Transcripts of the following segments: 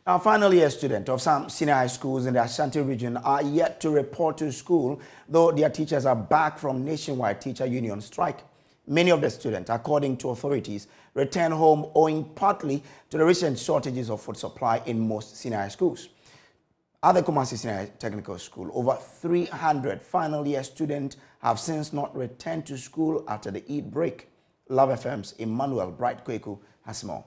Now, finally, a student of some senior high schools in the Ashanti region are yet to report to school, though their teachers are back from nationwide teacher union strike. Many of the students, according to authorities, return home owing partly to the recent shortages of food supply in most senior high schools. At the Kumasi Senior Technical School, over 300 final year students have since not returned to school after the Eid break. Love FM's Emmanuel Bright Kweku has more.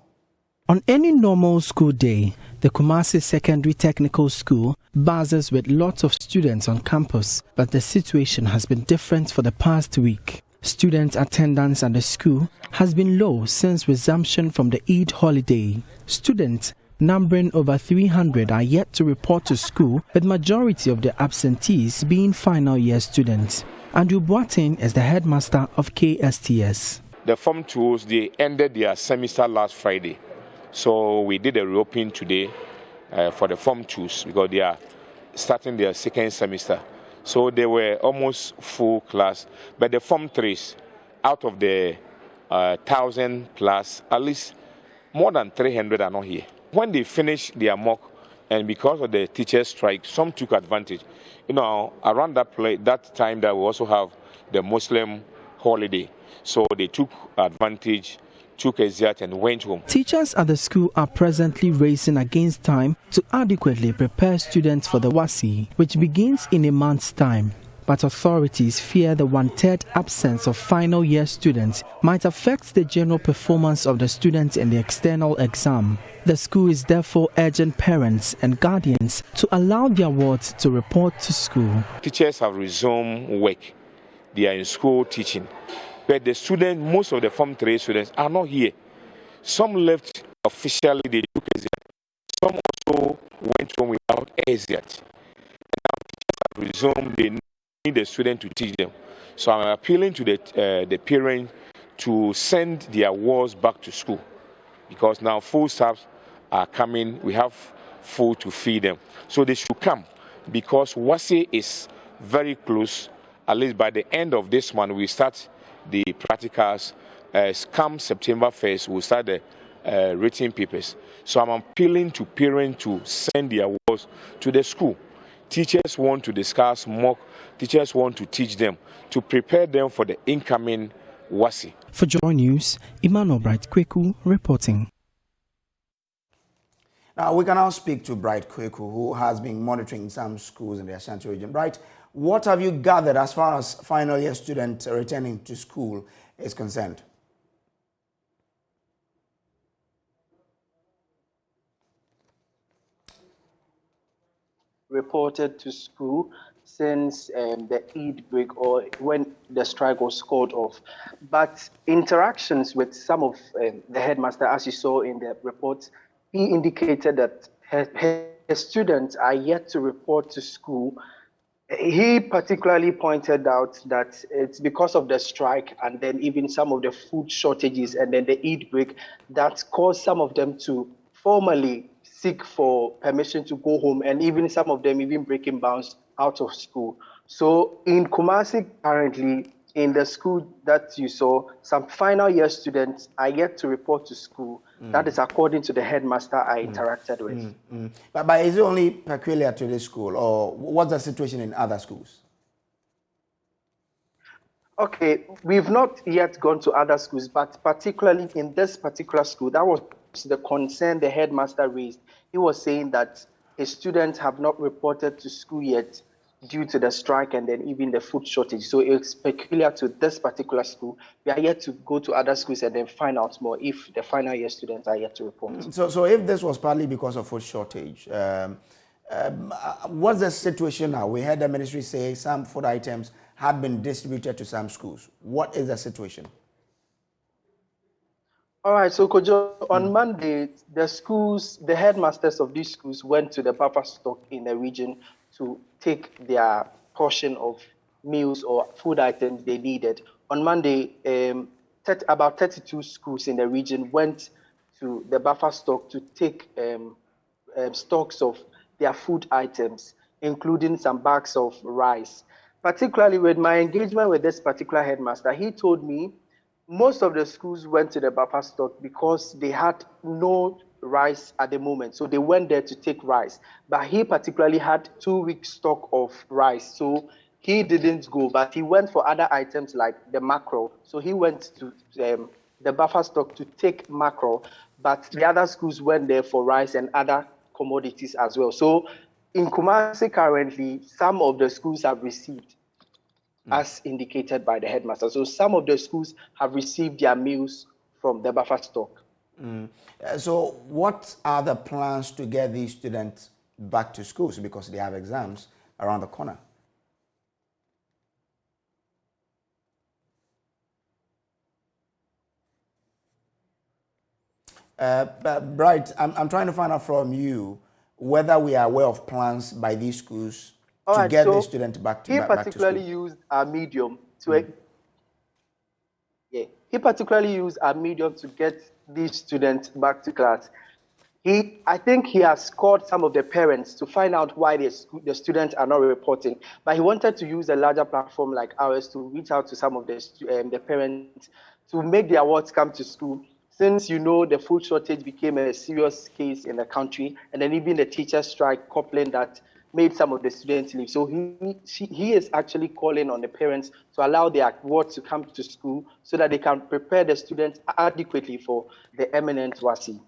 On any normal school day, the Kumasi Secondary Technical School buzzes with lots of students on campus, but the situation has been different for the past week. Student attendance at the school has been low since resumption from the Eid holiday. Students numbering over 300 are yet to report to school, with majority of the absentees being final year students. Andrew Boateng is the headmaster of KSTS. The Form 2s, they ended their semester last Friday. So we did a reopening today for the Form 2s because they are starting their second semester. So they were almost full class. But the Form 3s, out of the 1,000 plus, at least more than 300 are not here. When they finished their mock, and because of the teachers' strike, some took advantage. You know, around that time that we also have the Muslim holiday. So they took advantage, took a jet and went home. Teachers at the school are presently racing against time to adequately prepare students for the WASI, which begins in a month's time. But authorities fear the one-third absence of final year students might affect the general performance of the students in the external exam. The school is therefore urging parents and guardians to allow their wards to report to school. Teachers have resumed work. They are in school teaching. But the students, most of the Form 3 students are not here. Some left officially, they took a jet. Some also went home without a jet. Now teachers have resumed, they need the student to teach them. So I'm appealing to the parents to send their wards back to school, because now full staffs are coming, we have food to feed them. So they should come, because WASI is very close. At least by the end of this month, we start the practicals. Come September 1st, we'll start the written papers. So I'm appealing to parents to send their wards to the school. Teachers want to discuss mock, teachers want to teach them, to prepare them for the incoming WASI. For JoyNews, Emmanuel Bright Kweku reporting. Now we can now speak to Bright Kweku, who has been monitoring some schools in the Ashanti region. Bright, what have you gathered as far as final year students returning to school is concerned? Reported to school since the Eid break, or when the strike was called off. But interactions with some of the headmaster, as you saw in the reports, he indicated that his students are yet to report to school. He particularly pointed out that it's because of the strike and then even some of the food shortages and then the Eid break that caused some of them to formally seek for permission to go home, and even some of them even breaking bounds out of school. So in Kumasi currently, in the school that you saw, some final year students are yet to report to school. That is according to the headmaster I interacted with. But is it only peculiar to this school, or what's the situation in other schools? Okay, we've not yet gone to other schools, but particularly in this particular school, that was the concern the headmaster raised. He was saying that his students have not reported to school yet due to the strike and then even the food shortage. So it's peculiar to this particular school. We are yet to go to other schools and then find out more if the final year students are yet to report. So if this was partly because of food shortage, what's the situation now? We heard the ministry say some food items had been distributed to some schools. What is the situation? All right, so Kojo, on Monday, the headmasters of these schools went to the buffer stock in the region to take their portion of meals or food items they needed. On Monday, about 32 schools in the region went to the buffer stock to take stocks of their food items, including some bags of rice. Particularly with my engagement with this particular headmaster, he told me most of the schools went to the buffer stock because they had no rice at the moment. So they went there to take rice. But he particularly had 2 weeks stock of rice. So he didn't go, but he went for other items like the mackerel. So he went to the buffer stock to take mackerel, but the other schools went there for rice and other commodities as well. So in Kumasi currently, some of the schools have received, as indicated by the headmaster. So some of the schools have received their meals from the buffer stock. So what are the plans to get these students back to schools because they have exams around the corner? Bright, I'm trying to find out from you whether we are aware of plans by these schools to get the students back to he back to particularly school. used a medium to he particularly used a medium to get these students back to class. I think he has called some of the parents to find out why the students are not reporting. But he wanted to use a larger platform like ours to reach out to some of the parents to make their wards come to school. Since the food shortage became a serious case in the country, and then even the teacher strike coupling that made some of the students leave. So he is actually calling on the parents to allow their wards to come to school so that they can prepare the students adequately for the eminent WASI.